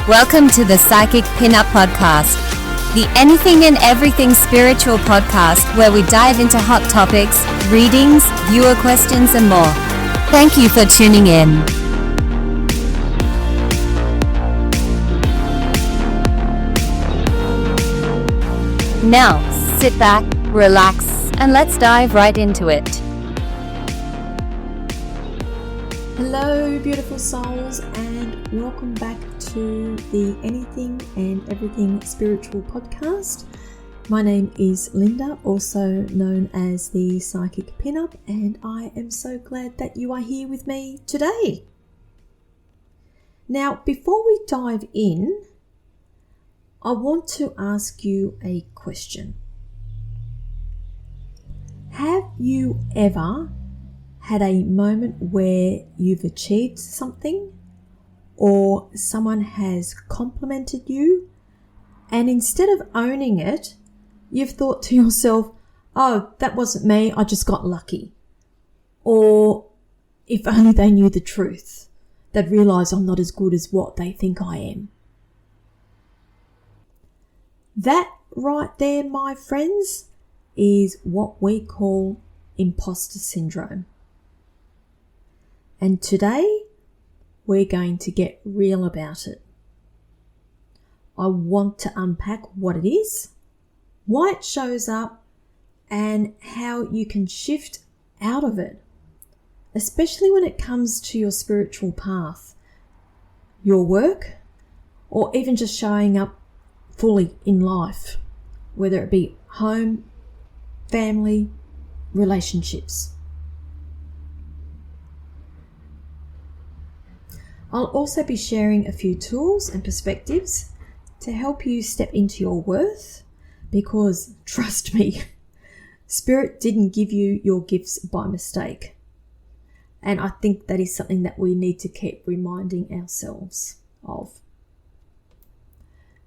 Welcome to the Psychic Pinup Podcast, the anything and everything spiritual podcast where we dive into hot topics, readings, viewer questions, and more. Thank you for tuning in. Now, sit back, relax, and let's dive right into it. Hello, beautiful souls, and welcome back to the Anything and Everything Spiritual Podcast. My name is Linda, also known as the Psychic Pinup, and I am so glad that you are here with me today. Now, before we dive in, I want to ask you a question. Have you ever had a moment where you've achieved something or someone has complimented you, and instead of owning it, you've thought to yourself, oh, that wasn't me, I just got lucky. Or if only they knew the truth, they'd realise I'm not as good as what they think I am. That right there, my friends, is what we call imposter syndrome. And today, we're going to get real about it. I want to unpack what it is, why it shows up, and how you can shift out of it, especially when it comes to your spiritual path, your work, or even just showing up fully in life, whether it be home, family, relationships. I'll also be sharing a few tools and perspectives to help you step into your worth, because trust me, Spirit didn't give you your gifts by mistake. And I think that is something that we need to keep reminding ourselves of.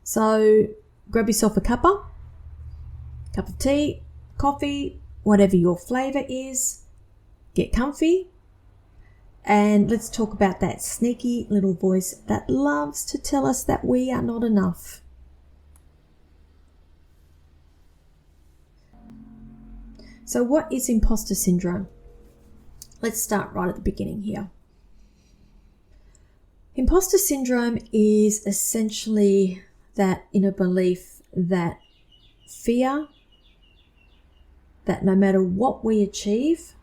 So grab yourself a cup of tea, coffee, whatever your flavour is, get comfy, and let's talk about that sneaky little voice that loves to tell us that we are not enough. So what is imposter syndrome? Let's start right at the beginning here. Imposter syndrome is essentially that inner belief, that fear that no matter what we achieve,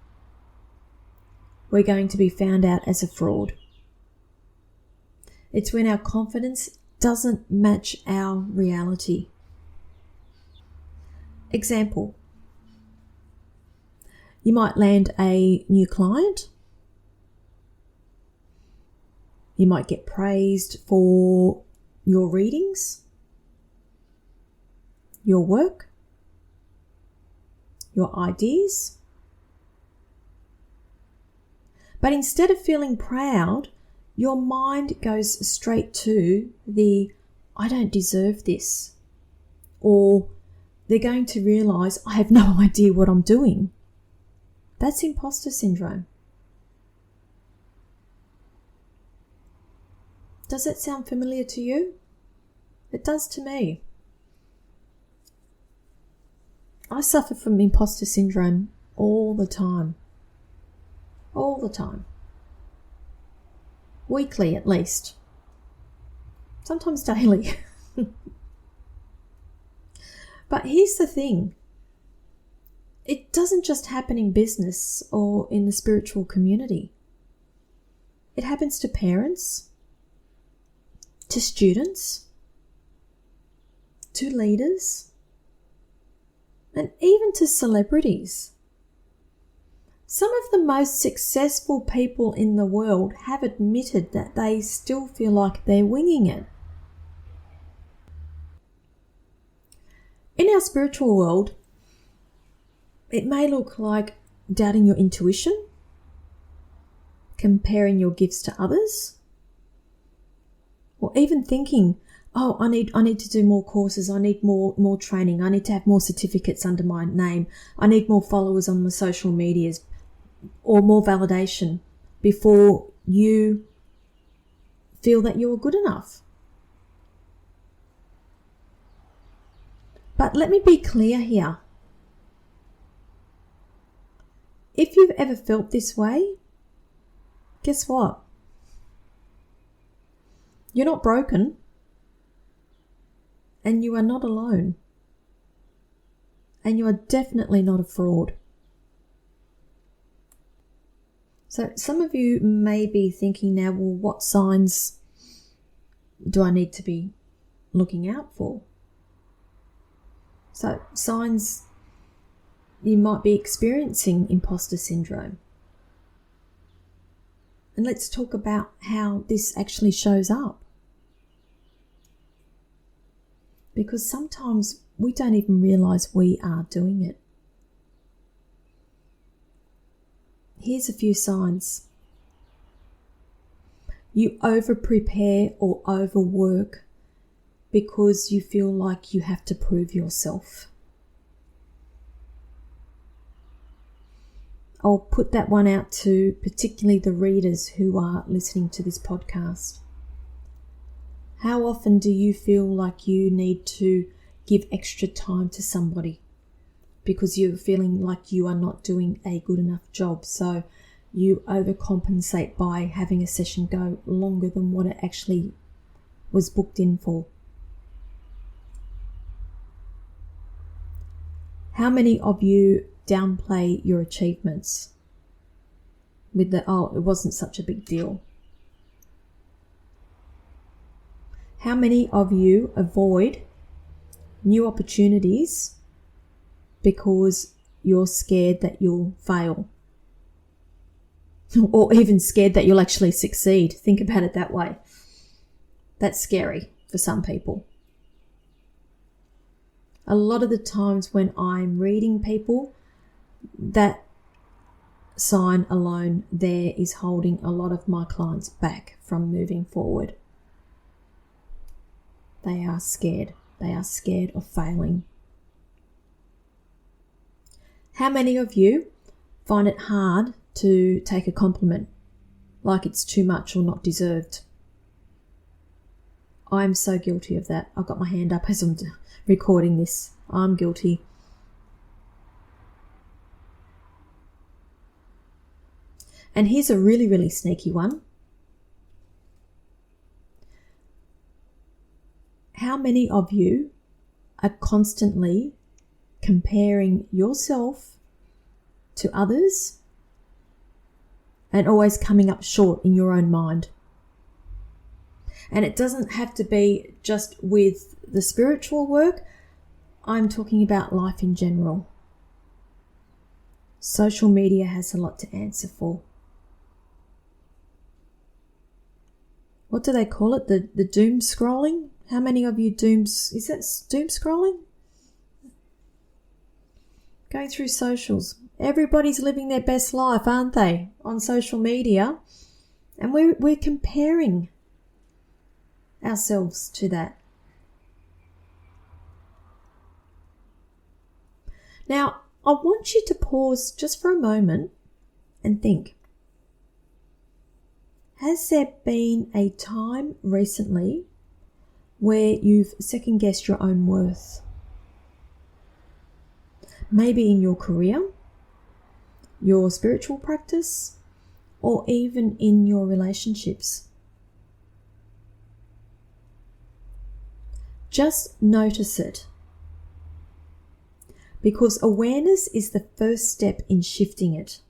we're going to be found out as a fraud. It's when our confidence doesn't match our reality. Example, you might land a new client. You might get praised for your readings, your work, your ideas. But instead of feeling proud, your mind goes straight to the, I don't deserve this. Or they're going to realise I have no idea what I'm doing. That's imposter syndrome. Does that sound familiar to you? It does to me. I suffer from imposter syndrome all the time. All the time. Weekly at least. Sometimes daily. But here's the thing. It doesn't just happen in business or in the spiritual community. It happens to parents, to students, to leaders, and even to celebrities. Some of the most successful people in the world have admitted that they still feel like they're winging it. In our spiritual world, it may look like doubting your intuition, comparing your gifts to others, or even thinking, oh, I need to do more courses, I need more training, I need to have more certificates under my name, I need more followers on my social medias, or more validation before you feel that you're good enough. But let me be clear here. If you've ever felt this way, guess what? You're not broken, and you are not alone, and you are definitely not a fraud. So some of you may be thinking now, well, what signs do I need to be looking out for? So signs you might be experiencing imposter syndrome. And let's talk about how this actually shows up. Because sometimes we don't even realize we are doing it. Here's a few signs. You over-prepare or overwork because you feel like you have to prove yourself. I'll put that one out to particularly the readers who are listening to this podcast. How often do you feel like you need to give extra time to somebody because you're feeling like you are not doing a good enough job? So you overcompensate by having a session go longer than what it actually was booked in for. How many of you downplay your achievements with the, oh, it wasn't such a big deal? How many of you avoid new opportunities because you're scared that you'll fail? Or even scared that you'll actually succeed. Think about it that way. That's scary for some people. A lot of the times when I'm reading people, that sign alone there is holding a lot of my clients back from moving forward. They are scared. They are scared of failing. How many of you find it hard to take a compliment, like it's too much or not deserved? I'm so guilty of that. I've got my hand up as I'm recording this. I'm guilty. And here's a really, really sneaky one. How many of you are constantly comparing yourself to others and always coming up short in your own mind? And it doesn't have to be just with the spiritual work. I'm talking about life in general. Social media has a lot to answer for. What do they call it? The doom scrolling? How many of you is that doom scrolling? Going through socials. Everybody's living their best life, aren't they? On social media. And we're comparing ourselves to that. Now, I want you to pause just for a moment and think. Has there been a time recently where you've second-guessed your own worth? Maybe in your career, your spiritual practice, or even in your relationships. Just notice it. Because awareness is the first step in shifting it.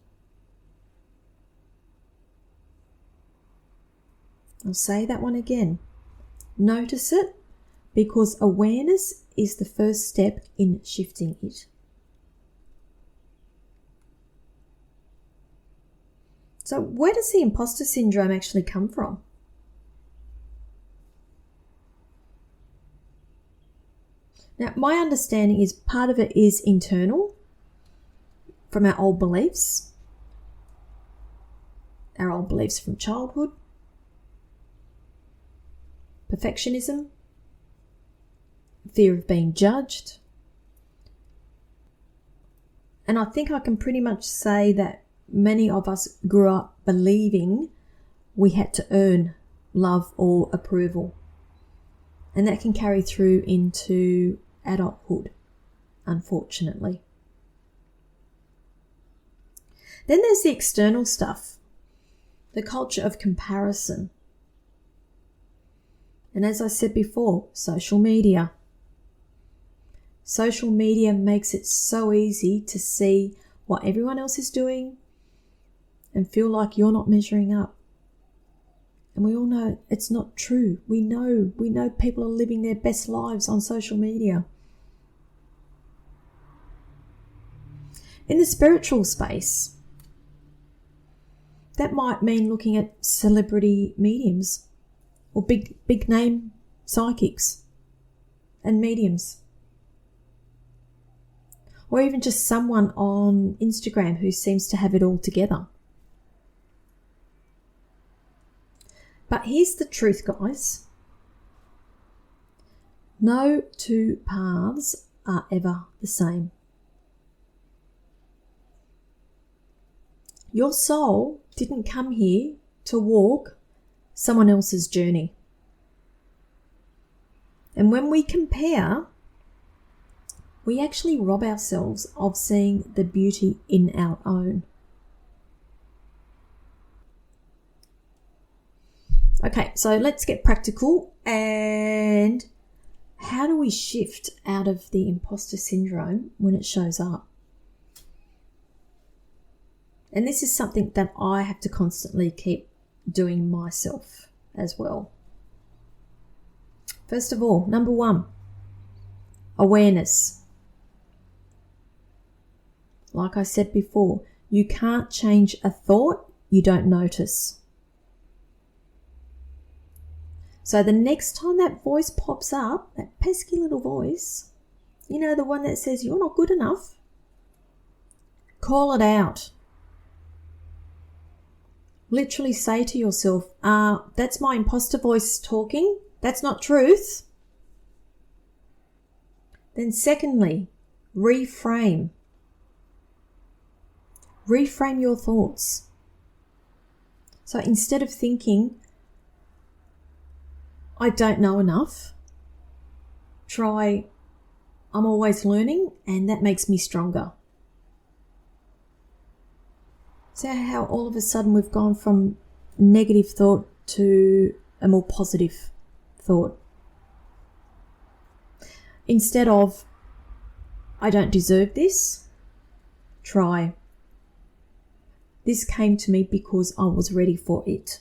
I'll say that one again. Notice it, because awareness is the first step in shifting it. So where does the imposter syndrome actually come from? Now, my understanding is part of it is internal, from our old beliefs from childhood, perfectionism, fear of being judged. And I think I can pretty much say that many of us grew up believing we had to earn love or approval. And that can carry through into adulthood. unfortunately. Then there's the external stuff, the culture of comparison. And as I said before, social media. Social media makes it so easy to see what everyone else is doing and feel like you're not measuring up. And we all know it's not true. We know people are living their best lives on social media. In the spiritual space, that might mean looking at celebrity mediums or big name psychics and mediums. Or even just someone on Instagram who seems to have it all together. But here's the truth, guys. No two paths are ever the same. Your soul didn't come here to walk someone else's journey. And when we compare, we actually rob ourselves of seeing the beauty in our own. Okay, so let's get practical. And how do we shift out of the imposter syndrome when it shows up? And this is something that I have to constantly keep doing myself as well. First of all, number 1, awareness. Like I said before, you can't change a thought you don't notice. So the next time that voice pops up, that pesky little voice, you know, the one that says you're not good enough, call it out. Literally say to yourself, that's my imposter voice talking. That's not truth. Then secondly, reframe. Reframe your thoughts. So instead of thinking, I don't know enough, try, I'm always learning and that makes me stronger. See how all of a sudden we've gone from negative thought to a more positive thought. Instead of, I don't deserve this, try, this came to me because I was ready for it.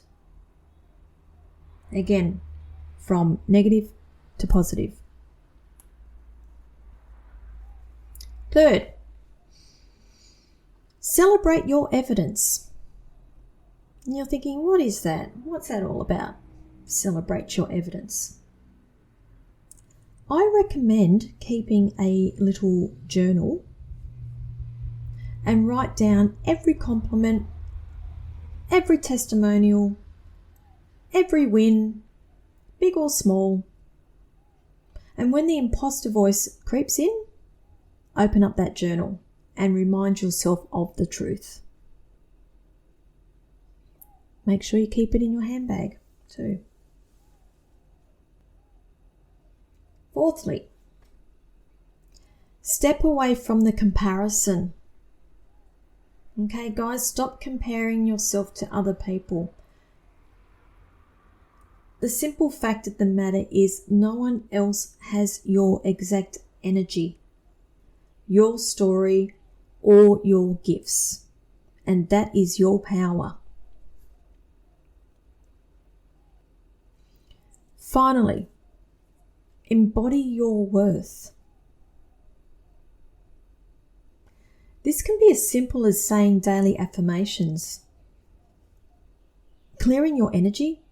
Again, from negative to positive. Third, celebrate your evidence. And you're thinking, what is that? What's that all about? Celebrate your evidence. I recommend keeping a little journal and write down every compliment, every testimonial, every win, big or small. And when the imposter voice creeps in, open up that journal and remind yourself of the truth. Make sure you keep it in your handbag too. Fourthly, step away from the comparison. Okay, guys, stop comparing yourself to other people. The simple fact of the matter is no one else has your exact energy, your story, or your gifts. And that is your power. Finally, embody your worth. This can be as simple as saying daily affirmations, clearing your energy,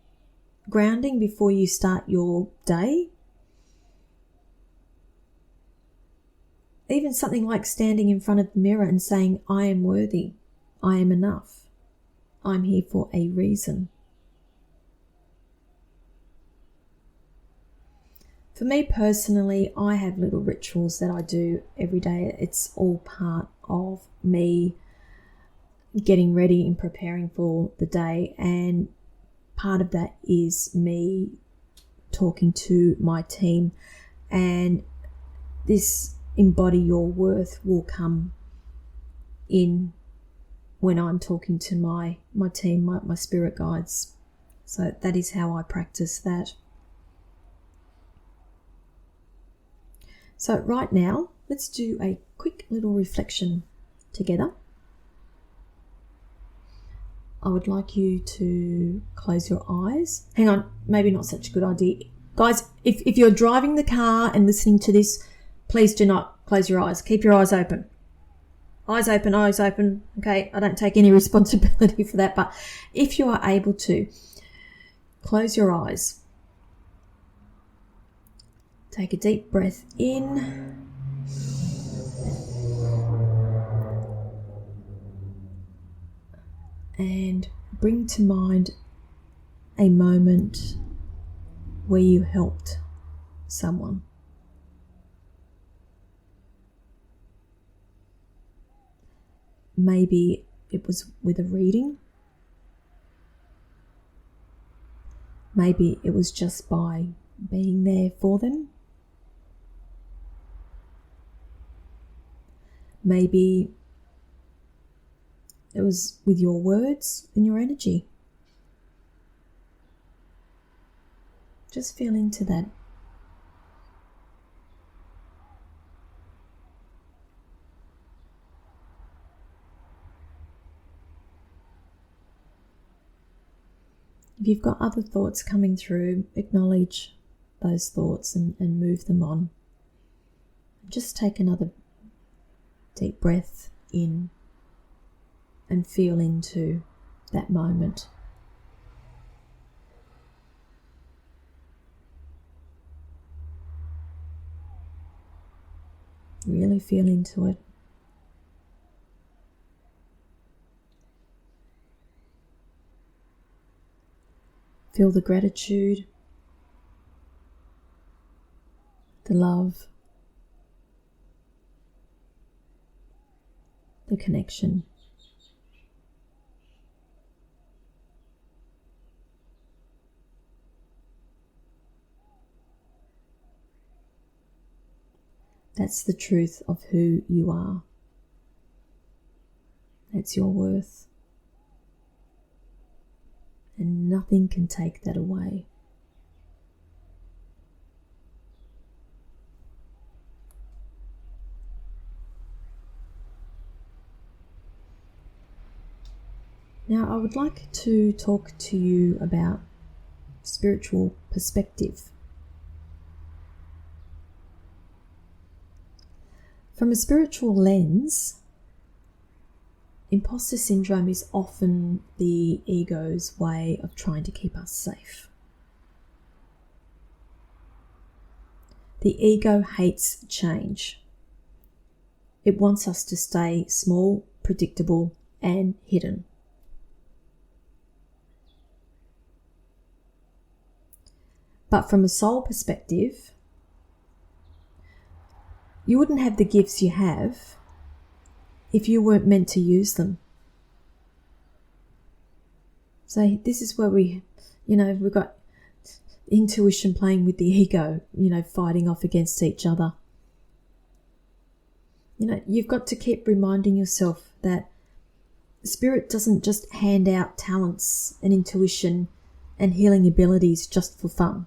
grounding before you start your day, even something like standing in front of the mirror and saying, I am worthy, I am enough, I'm here for a reason. For me personally, I have little rituals that I do every day. It's all part of me getting ready and preparing for the day, and part of that is me talking to my team. And this embody your worth will come in when I'm talking to my team, my spirit guides. So that is how I practice that. So right now, let's do a quick little reflection together. I would like you to close your eyes. Hang on, maybe not such a good idea. Guys, if you're driving the car and listening to this, please do not close your eyes. Keep your eyes open. Eyes open, eyes open. Okay, I don't take any responsibility for that, but if you are able to, close your eyes. Take a deep breath in. And bring to mind a moment where you helped someone. Maybe it was with a reading. Maybe it was just by being there for them. Maybe it was with your words and your energy. Just feel into that. If you've got other thoughts coming through, acknowledge those thoughts and move them on. Just take another deep breath in and feel into that moment. Really feel into it. Feel the gratitude, the love, the connection. That's the truth of who you are. That's your worth. And nothing can take that away. Now, I would like to talk to you about spiritual perspective. From a spiritual lens, imposter syndrome is often the ego's way of trying to keep us safe. The ego hates change. It wants us to stay small, predictable, and hidden. But from a soul perspective, you wouldn't have the gifts you have if you weren't meant to use them. So this is where we've got intuition playing with the ego, fighting off against each other. You've got to keep reminding yourself that Spirit doesn't just hand out talents and intuition and healing abilities just for fun.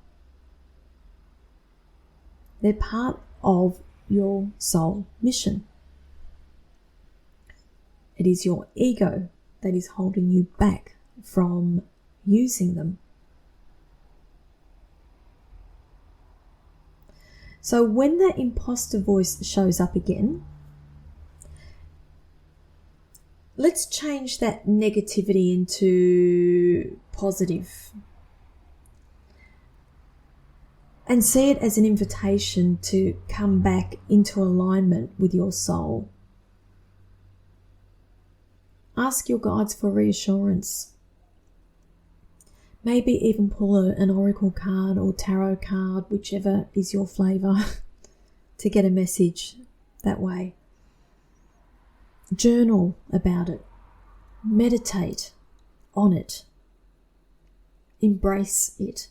They're part of your soul mission. It is your ego that is holding you back from using them. So when that imposter voice shows up again, let's change that negativity into positive and see it as an invitation to come back into alignment with your soul. Ask your guides for reassurance. Maybe even pull an oracle card or tarot card, whichever is your flavour, to get a message that way. Journal about it. Meditate on it. Embrace it.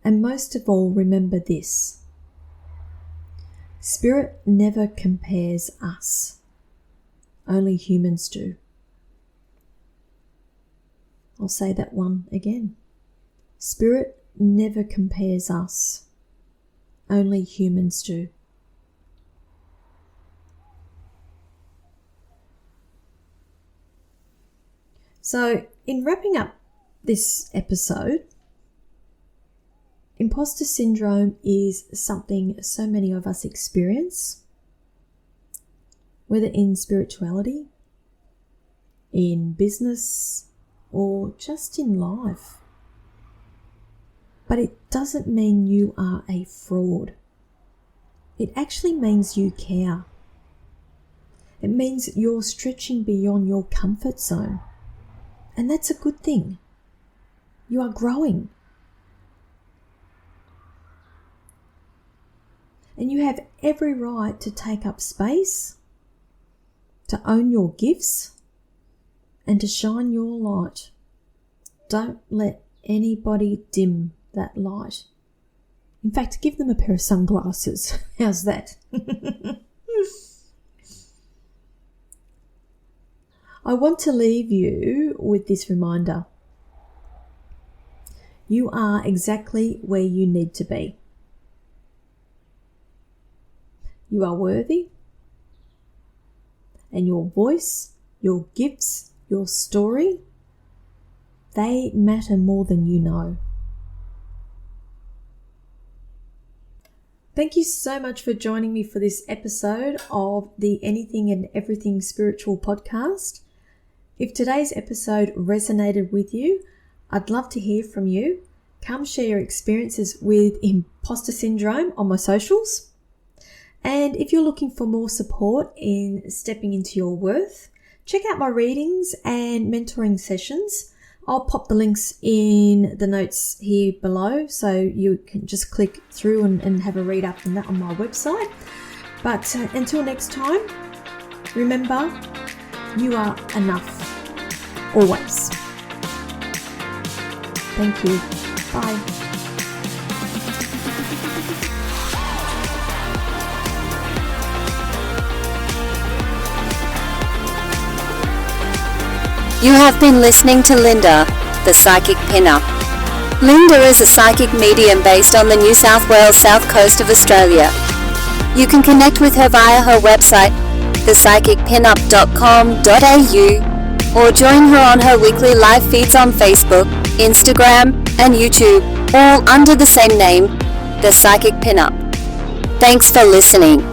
And most of all, remember this. Spirit never compares us. Only humans do. I'll say that one again. Spirit never compares us. Only humans do. So, in wrapping up this episode, imposter syndrome is something so many of us experience, whether in spirituality, in business, or just in life. But it doesn't mean you are a fraud. It actually means you care. It means you're stretching beyond your comfort zone. And that's a good thing. You are growing. And you have every right to take up space, to own your gifts, and to shine your light. Don't let anybody dim that light. In fact, give them a pair of sunglasses. How's that? I want to leave you with this reminder. You are exactly where you need to be. You are worthy, and your voice, your gifts, your story, they matter more than you know. Thank you so much for joining me for this episode of the Anything and Everything Spiritual podcast. If today's episode resonated with you, I'd love to hear from you. Come share your experiences with imposter syndrome on my socials. And if you're looking for more support in stepping into your worth, check out my readings and mentoring sessions. I'll pop the links in the notes here below so you can just click through and have a read up on that on my website. But until next time, remember, you are enough. Always. Thank you. Bye. You have been listening to Linda, the Psychic Pinup. Linda is a psychic medium based on the New South Wales south coast of Australia. You can connect with her via her website, thepsychicpinup.com.au, or join her on her weekly live feeds on Facebook, Instagram, and YouTube, all under the same name, The Psychic Pinup. Thanks for listening.